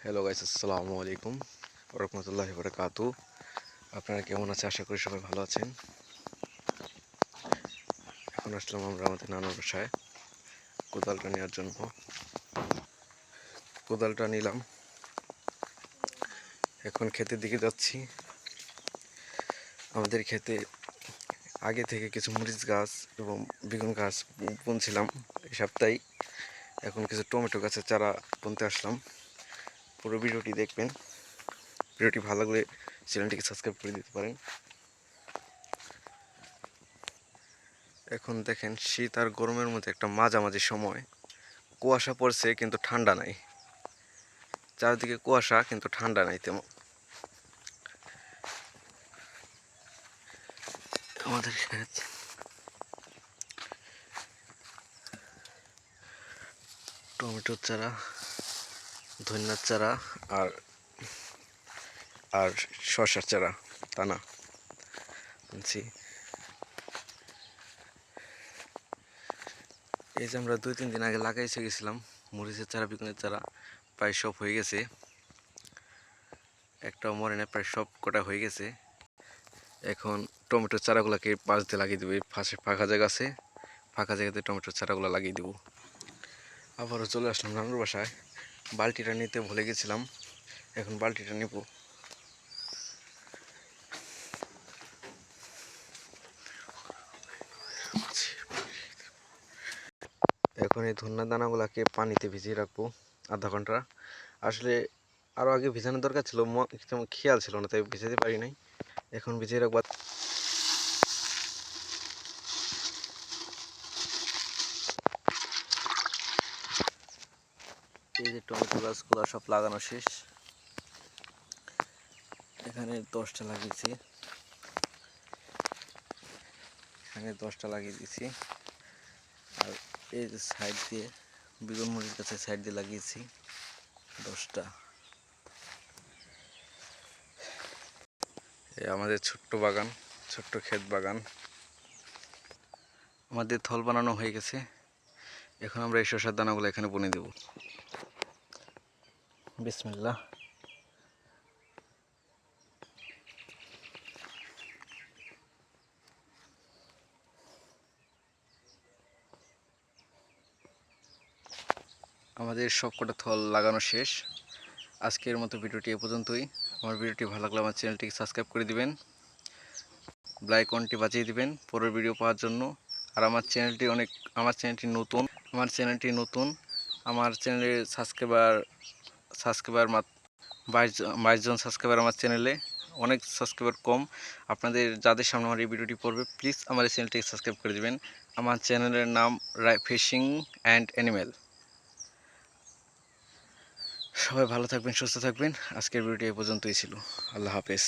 Hello guys, আসসালামু আলাইকুম ওয়া রাহমাতুল্লাহি ওয়া বারাকাতুহু। আপনারা কেমন আছেন? আশা করি সবাই ভালো আছেন। এখন আসলাম আমরা আমাদের নানার বাসায় কোদালটা নেওয়ার জন্য। কোদালটা নিলাম, এখন ক্ষেতের দিকে যাচ্ছি। আমাদের ক্ষেতে আগে থেকে কিছু মরিচ গাছ এবং বেগুন গাছ বুনছিলাম এই সপ্তাহে। এখন কিছু টমেটো গাছের চারা বুনতে আসলাম। পুরো ভিডিওটি দেখবেন। ভিডিওটি ভালো লাগলে চ্যানেলটিকে সাবস্ক্রাইব করে দিতে পারেন। এখন দেখেন শীত আর গরমের মধ্যে একটা মাঝামাঝি সময়, কুয়াশা পড়ছে কিন্তু ঠান্ডা নাই। চারদিকে কুয়াশা কিন্তু ঠান্ডা নাই তেমন। আমাদের ক্ষেত টমেটোর চারা, ধনিয়ার চারা আর আর শসার চারা দানা আনছি। এই যে আমরা 2-3 দিন আগে লাগাইছে গেছিলাম মরিচের চারা, বেগুনের চারা প্রায় সব হয়ে গেছে, একটাও মরে না, প্রায় সব কটা হয়ে গেছে। এখন টমেটোর চারাগুলোকে পাশ দিয়ে লাগিয়ে দেবো। পাশে ফাঁকা জায়গা আছে, ফাঁকা জায়গাতে টমেটোর চারাগুলো লাগিয়ে দেবো। আবারও চলে আসলাম নানুর বাসায়। বালতিটা নিতে ভুলে গেছিলাম, এখন বালতিটা নেব। এখন এই ধনিয়া দানাগুলোকে পানিতে ভিজিয়ে রাখবো আধা ঘন্টা। আসলে আরও আগে ভিজানোর দরকার ছিল, খেয়াল ছিল না, তাই ভিজাতে পারি নাই। এখন ভিজিয়ে রাখবো। এই যে টমেটো গাছগুলো সব লাগানো শেষ। এখানে 10টা লাগিয়েছি, এখানে 10টা লাগিয়ে দিয়েছি। আর এই যে সাইড দিয়ে বেগুন মরিচ গাছের সাইড দিয়ে লাগিয়েছি 10টা। এই আমাদের ছোট্ট বাগান, ছোট্ট ক্ষেত বাগান। আমাদের থল বানানো হয়ে গেছে। এখন আমরা এই শসার দানাগুলো এখানে বুনে দেব। বিসমিল্লাহ। আমাদের সবকটা থল লাগানো শেষ। আজকের মতো ভিডিওটি এ পর্যন্তই। আমার ভিডিওটি ভালো লাগলে আমার চ্যানেলটিকে সাবস্ক্রাইব করে দিবেন, বেল আইকনটি বাজিয়ে দিবেন পরের ভিডিও পাওয়ার জন্য। আর আমার চ্যানেলটি নতুন। আমার চ্যানেলে সাবস্ক্রাইবার মাত্র 22 জন সাবস্ক্রাইবার। আমার চ্যানেলে অনেক সাবস্ক্রাইবার কম। আপনাদের যাদের সামনে আমার এই ভিডিওটি পড়বে, প্লিজ আমার এই চ্যানেলটিকে সাবস্ক্রাইব করে দিবেন। আমার চ্যানেলের নাম ফিশিং অ্যান্ড অ্যানিমেল। সবাই ভালো থাকবেন, সুস্থ থাকবেন। আজকের ভিডিওটি এ পর্যন্তই ছিল। আল্লাহ হাফেজ।